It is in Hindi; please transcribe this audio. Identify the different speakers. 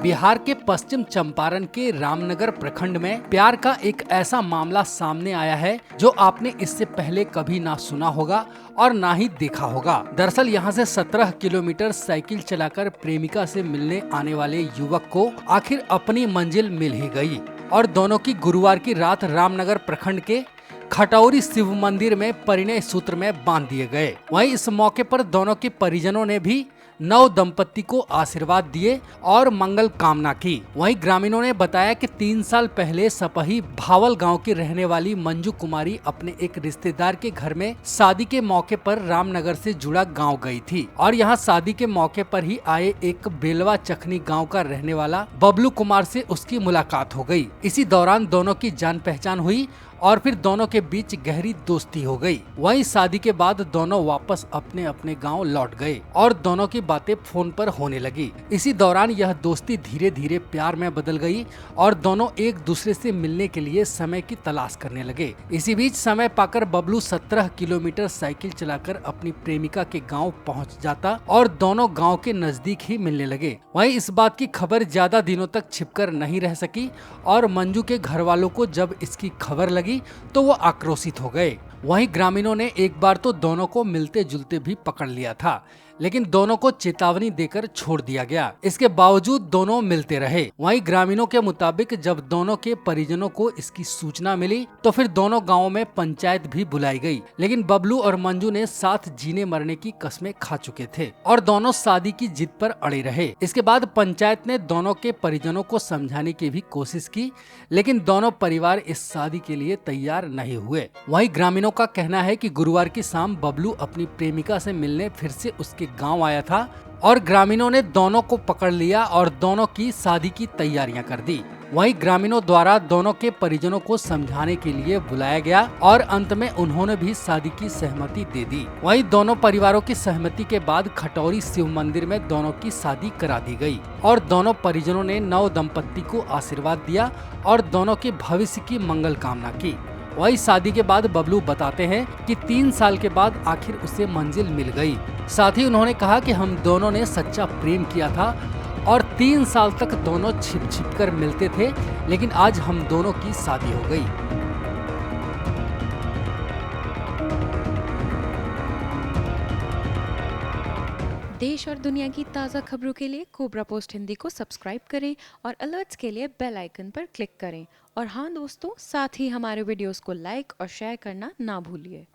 Speaker 1: बिहार के पश्चिम चंपारण के रामनगर प्रखंड में प्यार का एक ऐसा मामला सामने आया है जो आपने इससे पहले कभी ना सुना होगा और ना ही देखा होगा। दरअसल यहाँ से 17 किलोमीटर साइकिल चलाकर प्रेमिका से मिलने आने वाले युवक को आखिर अपनी मंजिल मिल ही गई और दोनों की गुरुवार की रात रामनगर प्रखंड के खटौरी शिव मंदिर में परिणय सूत्र में बांध दिए गए। वहीं इस मौके पर दोनों के परिजनों ने भी नव दंपति को आशीर्वाद दिए और मंगल कामना की। वहीं ग्रामीणों ने बताया कि 3 साल पहले सपही भावल गांव की रहने वाली मंजू कुमारी अपने एक रिश्तेदार के घर में शादी के मौके पर रामनगर से जुड़ा गांव गई थी और यहां शादी के मौके पर ही आए एक बेलवा चखनी गांव का रहने वाला बबलू कुमार से उसकी मुलाकात हो गई। इसी दौरान दोनों की जान पहचान हुई और फिर दोनों के बीच गहरी दोस्ती हो गई। वहीं शादी के बाद दोनों वापस अपने अपने गांव लौट गए और दोनों की बातें फोन पर होने लगी। इसी दौरान यह दोस्ती धीरे धीरे प्यार में बदल गई और दोनों एक दूसरे से मिलने के लिए समय की तलाश करने लगे। इसी बीच समय पाकर बबलू 17 किलोमीटर साइकिल चलाकर अपनी प्रेमिका के गाँव पहुँच जाता और दोनों गाँव के नजदीक ही मिलने लगे। वहीं इस बात की खबर ज्यादा दिनों तक छिपकर नहीं रह सकी और मंजू के घर वालों को जब इसकी खबर लगी तो वो आक्रोशित हो गए। वहीं ग्रामीणों ने एक बार तो दोनों को मिलते जुलते भी पकड़ लिया था, लेकिन दोनों को चेतावनी देकर छोड़ दिया गया। इसके बावजूद दोनों मिलते रहे। वहीं ग्रामीणों के मुताबिक जब दोनों के परिजनों को इसकी सूचना मिली तो फिर दोनों गांवों में पंचायत भी बुलाई गई, लेकिन बबलू और मंजू ने साथ जीने मरने की कस्में खा चुके थे और दोनों शादी की जिद पर अड़े रहे। इसके बाद पंचायत ने दोनों के परिजनों को समझाने की भी कोशिश की, लेकिन दोनों परिवार इस शादी के लिए तैयार नहीं हुए। वहीं ग्रामीणों का कहना है कि गुरुवार की शाम बबलू अपनी प्रेमिका से मिलने फिर से उसके गांव आया था और ग्रामीणों ने दोनों को पकड़ लिया और दोनों की शादी की तैयारियां कर दी। वहीं ग्रामीणों द्वारा दोनों के परिजनों को समझाने के लिए बुलाया गया और अंत में उन्होंने भी शादी की सहमति दे दी। वहीं दोनों परिवारों की सहमति के बाद खटौरी शिव मंदिर में दोनों की शादी करा दी गई और दोनों परिजनों ने नव दंपति को आशीर्वाद दिया और दोनों के भविष्य की मंगल कामना की। वही शादी के बाद बबलू बताते हैं कि 3 साल के बाद आखिर उसे मंजिल मिल गई। साथ ही उन्होंने कहा कि हम दोनों ने सच्चा प्रेम किया था और 3 साल तक दोनों छिप छिप कर मिलते थे, लेकिन आज हम दोनों की शादी हो गई।
Speaker 2: देश और दुनिया की ताज़ा खबरों के लिए कोबरा पोस्ट हिंदी को सब्सक्राइब करें और अलर्ट्स के लिए बेल आइकन पर क्लिक करें। और हाँ दोस्तों, साथ ही हमारे वीडियोस को लाइक और शेयर करना ना भूलिए।